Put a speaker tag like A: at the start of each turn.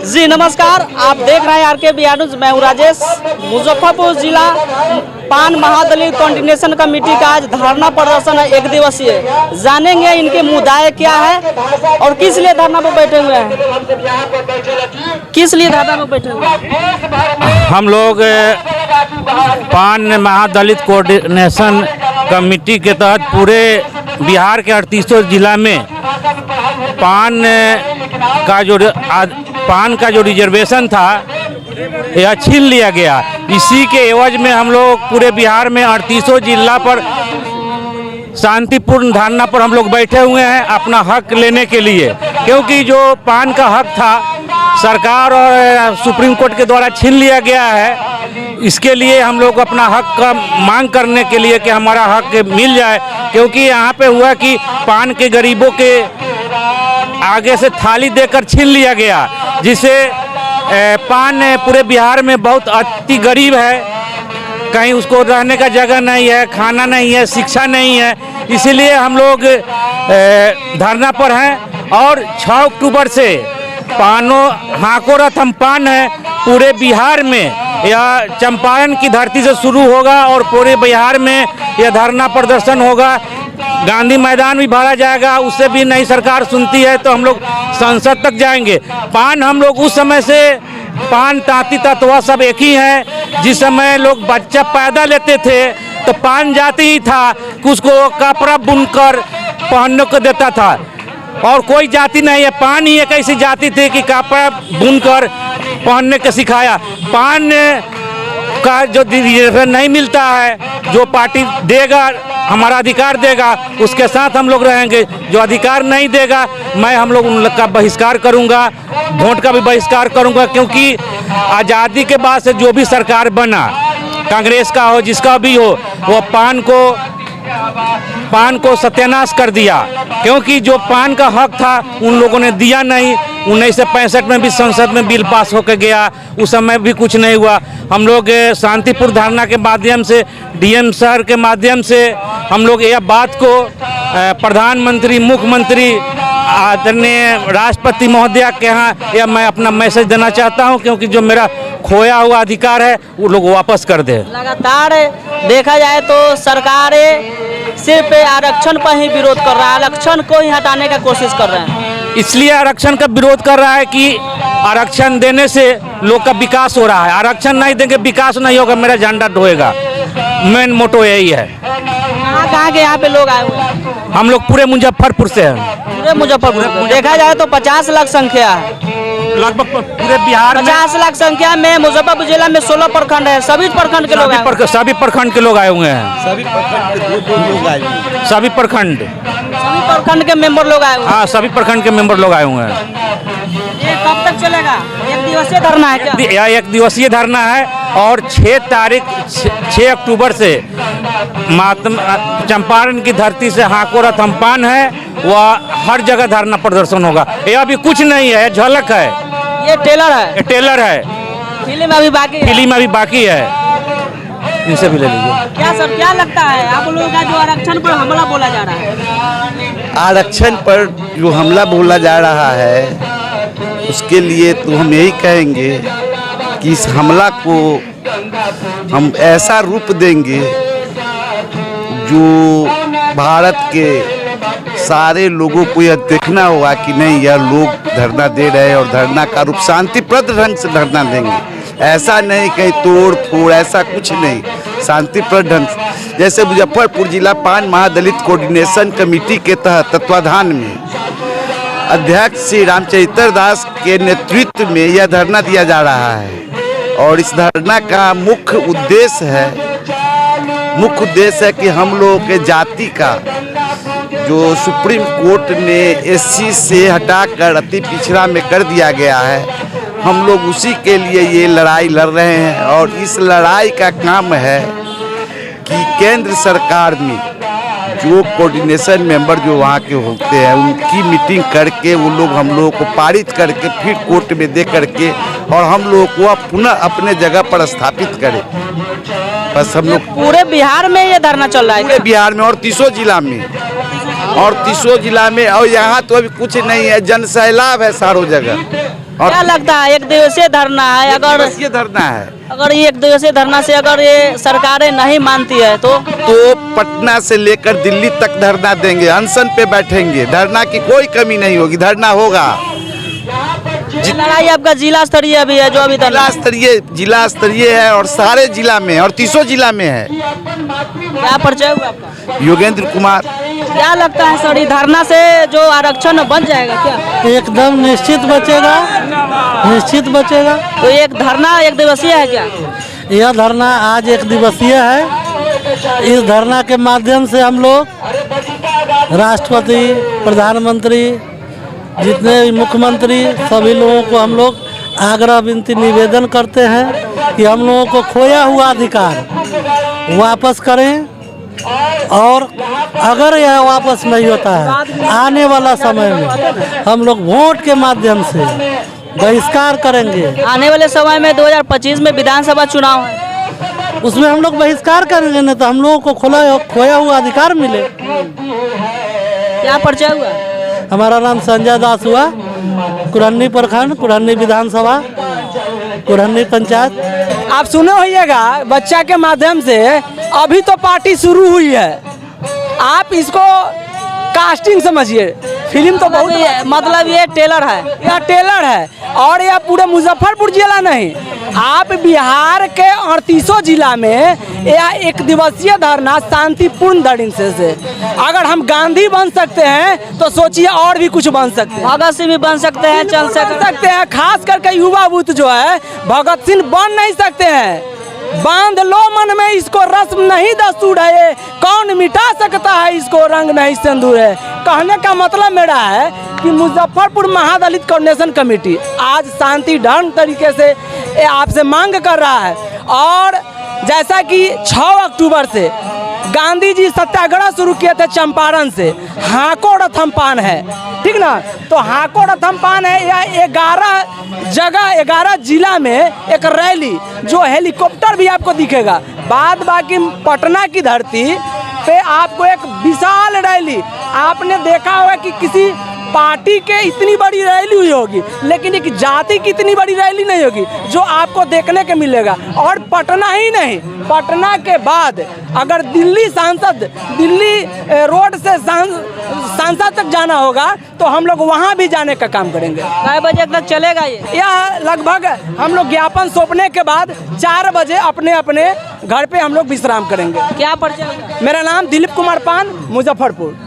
A: जी नमस्कार, आप देख रहे हैं आरके बिहार न्यूज। मैं हूं राजेश। मुजफ्फरपुर जिला पान महादलित कोऑर्डिनेशन कमेटी का आज धरना प्रदर्शन है, 1 दिवसीय। जानेंगे इनके मुद्दे क्या है और किस लिए धरना पर बैठे हुए हैं। किस लिए धरना पर बैठे हुए हैं?
B: हम लोग पान महादलित कोऑर्डिनेशन कमेटी के तहत पूरे बिहार के 38 जिला में पान का जो रिजर्वेशन था यह छीन लिया गया। इसी के एवज में हम लोग पूरे बिहार में 38 जिला पर शांतिपूर्ण धरना पर हम लोग बैठे हुए हैं अपना हक लेने के लिए, क्योंकि जो पान का हक था सरकार और सुप्रीम कोर्ट के द्वारा छीन लिया गया है। इसके लिए हम लोग अपना हक का मांग करने के लिए कि हमारा हक मिल जाए, क्योंकि यहाँ पे हुआ कि पान के गरीबों के आगे से थाली देकर छीन लिया गया, जिससे पान पूरे बिहार में बहुत अति गरीब है। कहीं उसको रहने का जगह नहीं है, खाना नहीं है, शिक्षा नहीं है। इसीलिए हम लोग धरना पर हैं और 6 अक्टूबर से पानो हाको रथ हम पान है पूरे बिहार में, यह चंपारण की धरती से शुरू होगा और पूरे बिहार में यह धरना प्रदर्शन होगा। गांधी मैदान भी भरा जाएगा, उससे भी नहीं सरकार सुनती है तो हम लोग संसद तक जाएंगे। पान हम लोग उस समय से पान तांती तत्वा सब एक ही है। जिस समय लोग बच्चा पैदा लेते थे तो पान जाति ही था कि उसको कपड़ा बुनकर पहनने को देता था, और कोई जाति नहीं है। पान ही एक ऐसी जाति थी कि कपड़ा बुनकर पहनने को सिखाया। पान का जो रिजर्वेशन नहीं मिलता है, जो पार्टी देगा हमारा अधिकार देगा उसके साथ हम लोग रहेंगे। जो अधिकार नहीं देगा मैं हम लोग उन लोग का बहिष्कार करूंगा, वोट का भी बहिष्कार करूंगा, क्योंकि आज़ादी के बाद से जो भी सरकार बना, कांग्रेस का हो जिसका भी हो, वो पान को सत्यानाश कर दिया। क्योंकि जो पान का हक था उन लोगों ने दिया नहीं। 1965 में भी संसद में बिल पास होकर गया, उस समय भी कुछ नहीं हुआ। हम लोग शांतिपूर्ण धरना के माध्यम से, डीएम सर के माध्यम से हम लोग यह बात को प्रधानमंत्री, मुख्यमंत्री, आदरणीय राष्ट्रपति महोदया के यहाँ यह मैं अपना मैसेज देना चाहता हूँ, क्योंकि जो मेरा खोया हुआ अधिकार है वो लोग वापस कर दे। लगातार
A: देखा जाए तो सरकार सिर्फ आरक्षण पर ही विरोध कर रहा है, आरक्षण को ही हटाने का कोशिश कर रहे हैं।
B: इसलिए आरक्षण का विरोध कर रहा है कि आरक्षण देने से लोग का विकास हो रहा है। आरक्षण नहीं देंगे विकास नहीं होगा, मेरा झंडा ढोएगा। मेन मोटो यही है।
A: कहाँ के यहाँ पे लोग आए हुए हैं?
B: हम लोग पूरे मुजफ्फरपुर से हैं।
A: पूरे मुजफ्फरपुर देखा जाए तो 50 लाख संख्या है,
B: लगभग पूरे बिहार में
A: 50 लाख संख्या में। मुजफ्फरपुर जिला में 16 प्रखंड है, सभी प्रखंड के लोग
B: सभी प्रखंड के लोग आए हुए हैं।
C: सभी
A: प्रखंड के मेंबर लोग आए हुए हैं।
B: हाँ, सभी प्रखंड के मेंबर लोग आए हुए हैं।
A: ये कब तक चलेगा? 1 दिवसीय धरना है क्या?
B: यह 1 दिवसीय धरना है और 6 अक्टूबर से चंपारण की धरती से हाको रथ हम पान है, वह हर जगह धरना प्रदर्शन होगा। यह अभी कुछ नहीं है, झलक है,
A: ये टेलर है। फिल्म अभी बाकी है।
B: इनसे भी ले लीजिए।
A: क्या सर, क्या लगता है आप लोगों का जो आरक्षण पर हमला बोला जा रहा है?
C: आरक्षण पर जो हमला बोला जा रहा है उसके लिए तो हम यही कहेंगे कि इस हमला को हम ऐसा रूप देंगे जो भारत के सारे लोगों को यह देखना होगा कि नहीं, यह लोग धरना दे रहे हैं और धरना का रूप शांतिप्रद ढंग से धरना देंगे। ऐसा नहीं कहीं तोड़ फोड़, ऐसा कुछ नहीं, शांतिप्रद ढंग से। जैसे मुजफ्फरपुर जिला पान महादलित कोऑर्डिनेशन कमेटी के तहत तत्वाधान में अध्यक्ष श्री रामचरित्र दास के नेतृत्व में यह धरना दिया जा रहा है। और इस धरना का मुख्य उद्देश्य है कि हम लोगों के जाति का जो सुप्रीम कोर्ट ने एससी से हटाकर अति पिछड़ा में कर दिया गया है, हम लोग उसी के लिए ये लड़ाई लड़ रहे हैं। और इस लड़ाई का काम है कि केंद्र सरकार में जो कोऑर्डिनेशन मेंबर जो वहाँ के होते हैं उनकी मीटिंग करके वो लोग हम लोगों को पारित करके फिर कोर्ट में दे करके और हम लोगों को पुनः अपने जगह पर स्थापित करें। बस हम लोग
A: पूरे बिहार में ये धरना चल रहा है,
C: पूरे बिहार में और 30 जिला में, और 30 जिला में। और यहाँ तो अभी कुछ नहीं है, जन सैलाब है सारों जगह। और
A: क्या लगता है एक दिवसीय धरना है,
C: ये धरना है
A: अगर ये एक दिवसीय धरना से अगर ये सरकारें नहीं मानती है तो
C: पटना से लेकर दिल्ली तक धरना देंगे, अनशन पे बैठेंगे, धरना की कोई कमी नहीं होगी, धरना होगा।
A: लड़ाई आपका जिला स्तरीय भी है जो अभी
C: जिला स्तरीय है और सारे जिला में और 300 जिला में है।
A: क्या परिचय हुआ आपका?
C: योगेंद्र कुमार।
A: क्या लगता है सर, धरना से जो आरक्षण बन जाएगा क्या?
D: एकदम निश्चित बचेगा, निश्चित बचेगा।
A: तो एक धरना एक दिवसीय है क्या?
D: यह धरना आज एक दिवसीय है। इस धरना के माध्यम से हम लोग राष्ट्रपति, प्रधानमंत्री, जितने भी मुख्यमंत्री, सभी लोगों को हम लोग आग्रह विनती निवेदन करते हैं कि हम लोगों को खोया हुआ अधिकार वापस करें, और अगर यह वापस नहीं होता है आने वाला समय में हम लोग वोट के माध्यम से बहिष्कार करेंगे।
A: आने वाले समय में 2025 में विधानसभा चुनाव है,
D: उसमें हम लोग बहिष्कार करेंगे, नहीं तो हम लोगों को खोया हुआ अधिकार मिले।
A: क्या परिचय हुआ?
D: हमारा नाम संजय दास हुआ, कुरहनी प्रखंड, कुरहनी विधानसभा, कुरहनी पंचायत।
E: आप सुने होइएगा बच्चा के माध्यम से, अभी तो पार्टी शुरू हुई है, आप इसको कास्टिंग समझिए, फिल्म तो बहुत
A: मतलब ये टेलर है,
E: यह टेलर है। और यह पूरे मुजफ्फरपुर जिला नहीं, आप बिहार के 38 जिला में यह एक दिवसीय धरना शांतिपूर्ण ढंग से अगर हम गांधी बन सकते हैं तो सोचिए और भी कुछ बन सकते हैं,
A: भगत सिंह भी बन सकते हैं, चल
E: सकते हैं। खास करके युवा बूथ जो है भगत सिंह बन नहीं सकते हैं। बांध लो मन में इसको रस्म नहीं दस्तूर है, कौन मिटा सकता है इसको रंग नहीं सिंदूर है। कहने का मतलब मेरा है कि मुजफ्फरपुर महादलित कोऑर्डिनेशन कमेटी आज शांति ढंग तरीके से आपसे मांग कर रहा है। और जैसा कि 6 अक्टूबर से गांधी जी सत्याग्रह शुरू किए थे चंपारण से, हाको रथमपान है, ठीक ना, तो हाको रथमपान है या 11 जिला में एक रैली जो हेलीकॉप्टर भी आपको दिखेगा। बाद बाकी पटना की धरती पे आपको एक विशाल रैली, आपने देखा होगा कि किसी पार्टी के इतनी बड़ी रैली हुई होगी, लेकिन एक जाति की इतनी बड़ी रैली नहीं होगी जो आपको देखने के मिलेगा। और पटना ही नहीं, पटना के बाद अगर दिल्ली रोड से सांसद तक जाना होगा तो हम लोग वहाँ भी जाने का काम करेंगे।
A: कितने बजे तक चलेगा ये?
E: यह लगभग हम लोग ज्ञापन सौंपने के बाद 4 बजे अपने अपने घर पे हम लोग विश्राम करेंगे।
A: क्या परिचय होगा?
E: मेरा नाम दिलीप कुमार पान, मुजफ्फरपुर।